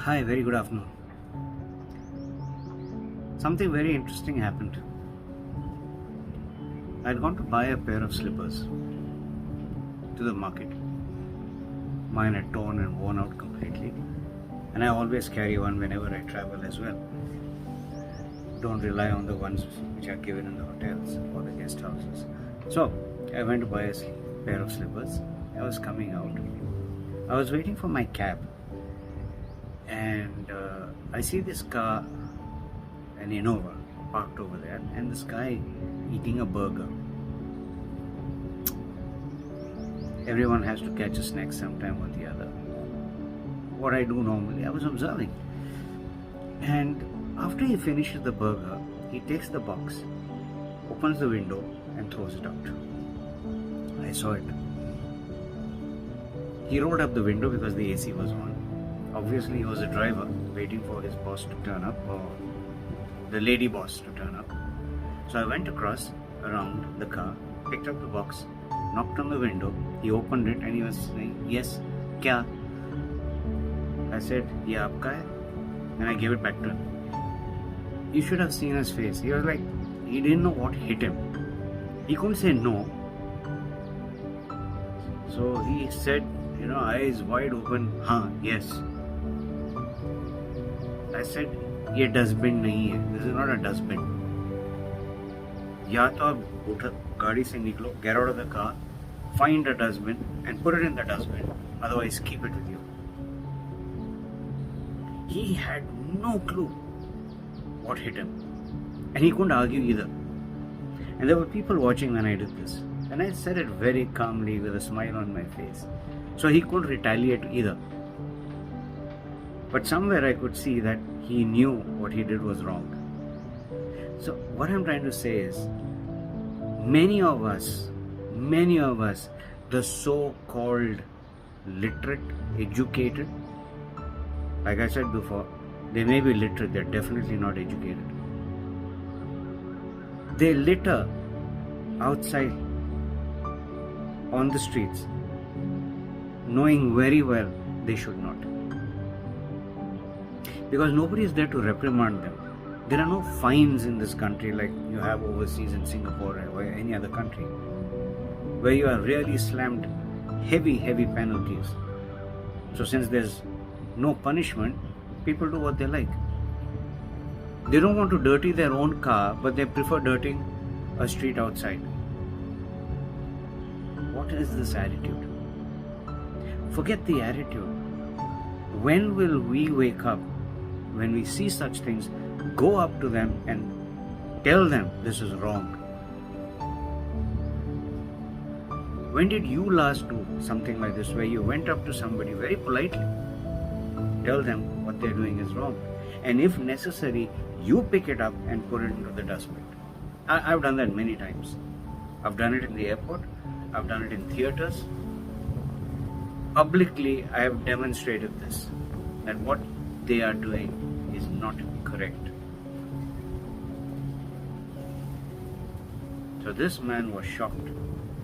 Hi, very good afternoon. Something very interesting happened. I had gone to buy a pair of slippers to the market. Mine had torn and worn out completely, and I always carry one whenever I travel as well. Don't rely on the ones which are given in the hotels or the guest houses. So, I went to buy a pair of slippers. I was coming out. I was waiting for my cab, and I see this car, an Innova, parked over there, and this guy eating a burger. Everyone has to catch a snack sometime or the other. What I do normally, I was observing. And after he finishes the burger, he takes the box, opens the window, and throws it out. I saw it. He rolled up the window because the AC was on. Obviously, he was a driver waiting for his boss to turn up, or the lady boss to turn up. So I went across around the car, picked up the box, knocked on the window. He opened it and he was saying, "Yes, kya?" I said, "Ye aapka hai?" And I gave it back to him. You should have seen his face. He was like, he didn't know what hit him. He couldn't say no. So he said, eyes wide open, yes. I said, ये dustbin नहीं है. This is not a dustbin. या तो आप उठ गाड़ी से निकलो, get out of the car, find a dustbin and put it in the dustbin. Otherwise, keep it with you. He had no clue what hit him, and he couldn't argue either. And there were people watching when I did this, and I said it very calmly with a smile on my face. So he couldn't retaliate either. But somewhere I could see that he knew what he did was wrong. So what I'm trying to say is, many of us, the so-called literate, educated, like I said before, they may be literate, they're definitely not educated. They litter outside on the streets, knowing very well they should not. Because nobody is there to reprimand them. There are no fines in this country like you have overseas in Singapore or any other country, where you are really slammed heavy penalties. So since there's no punishment, people do what they like. They don't want to dirty their own car, but they prefer dirtying a street outside. What is this attitude? Forget the attitude. When will we wake up? When we see such things, go up to them and tell them this is wrong. When did you last do something like this, where you went up to somebody very politely, tell them what they're doing is wrong, and if necessary, you pick it up and put it into the dustbin? I've done that many times. I've done it in the airport. I've done it in theaters. Publicly, I have demonstrated this, that what they are doing is not correct. So this man was shocked,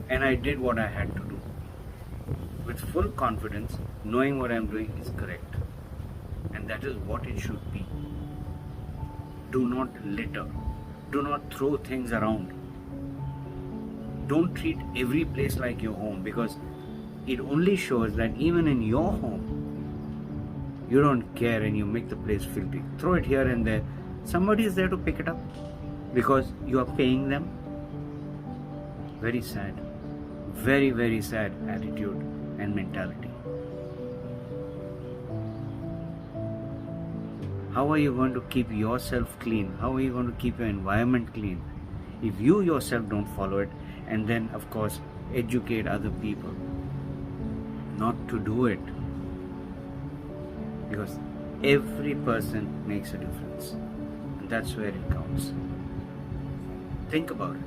and I did what I had to do with full confidence, knowing what I'm doing is correct, and that is what it should be. Do not litter. Do not throw things around. Don't treat every place like your home, because it only shows that even in your home, you don't care and you make the place filthy. Throw it here and there. Somebody is there to pick it up because you are paying them. Very sad. Very, very sad attitude and mentality. How are you going to keep yourself clean? How are you going to keep your environment clean if you yourself don't follow it, and then of course educate other people not to do it? Because every person makes a difference, and that's where it counts. Think about it.